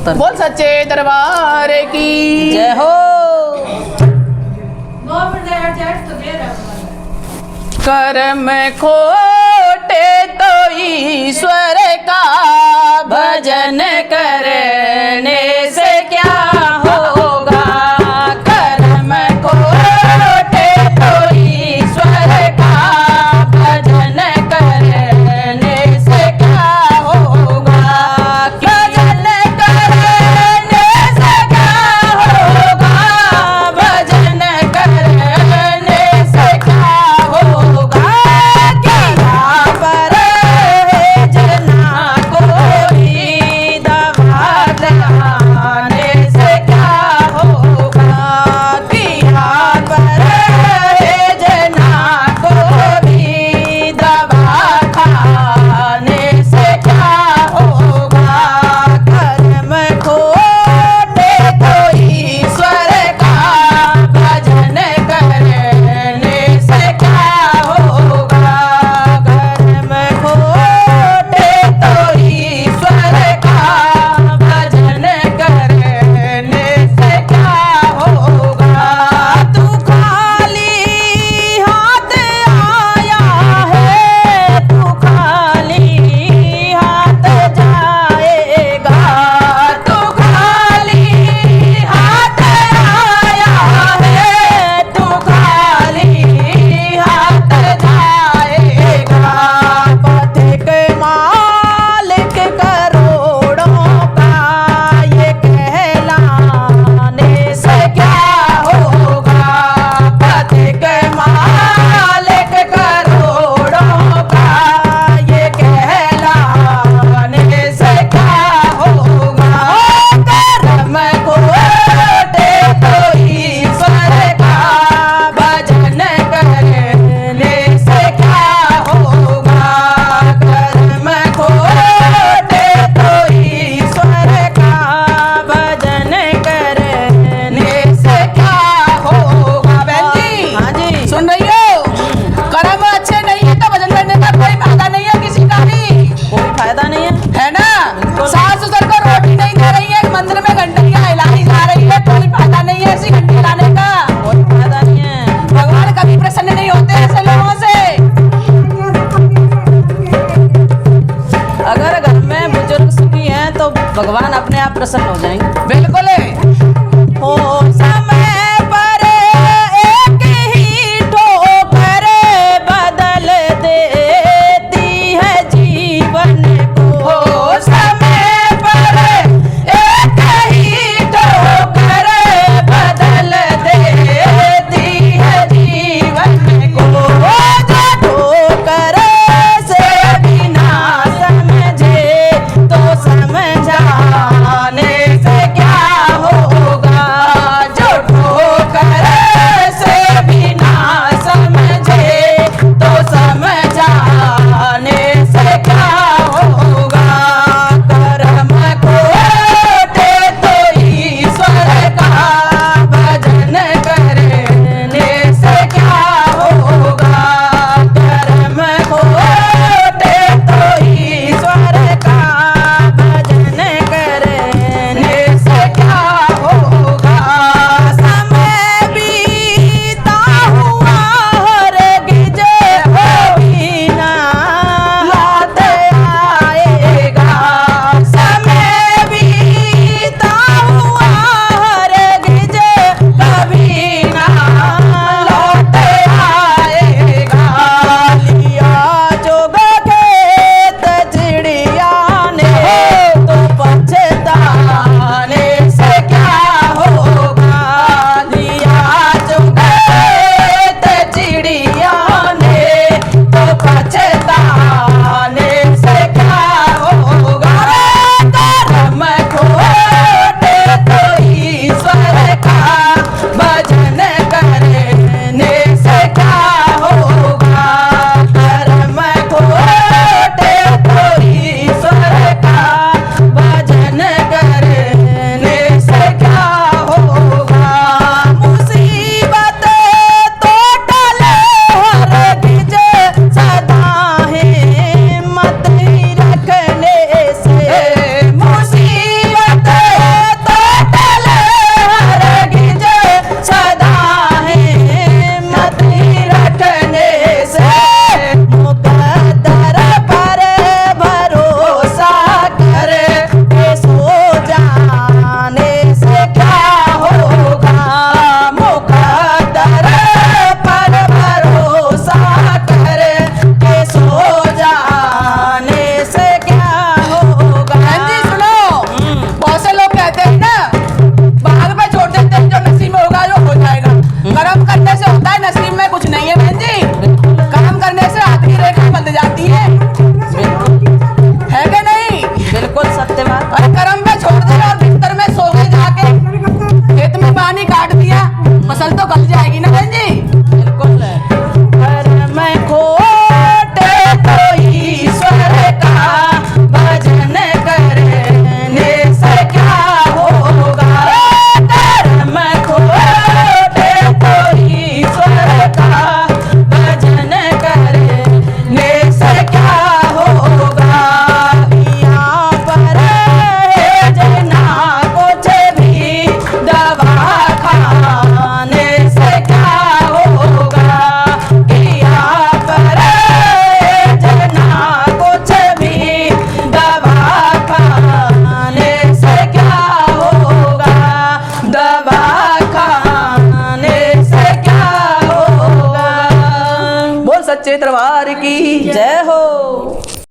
सत्तर। बोल सच्चे दरबार की जय हो। कर्म खोटे तो ईश्वर का भजन करने से क्या होगा। कर्म खोटे तो ईश्वर का भजन करने से क्या होगा। भजन करने से क्या होगा। भजन करने से क्या होगा। किया पर है जना कोई दवा लगाने से क्या होगा। किया पर है जना कोई दवा खाने से क्या होगा। कर्म खोटे तो ईश्वर का भजन करने से क्या होगा। कर्म खोटे तो ईश्वर का भजन करने से क्या होगा। तू खाली हाथ आया है, तू खाली हाथ जाएगा। तू खाली हाथ आया है, तू खाली हाथ जाएगा। पथिक मालिक करोड़ों का ये कहलाने से क्या होगा। पथिक मालिक करोड़ों का ये कहलाने से क्या होगा। कर्म खोटे तो ईश्वर का भजन करने से क्या होगा। कर्म खोटे तो ईश्वर का भजन करने से क्या होगा। बहन जी, हाँ जी। सुन रही हो। कर्म अच्छे नहीं है तो भजन करने का कोई फायदा नहीं है किसी का भी, कोई फायदा नहीं है ना। सास ससुर को रोटी नहीं दे रही है, मंदिर में घंटियां हिलाई जा रही है, कोई फायदा नहीं है ऐसी घंटी हिलाने का। कोई फायदा नहीं है। भगवान कभी प्रसन्न नहीं होते ऐसे लोगों से। अगर घर में बुजुर्ग सुखी हैं तो भगवान अपने आप प्रसन्न हो जाएंगे। बिल्कुल है। हो समय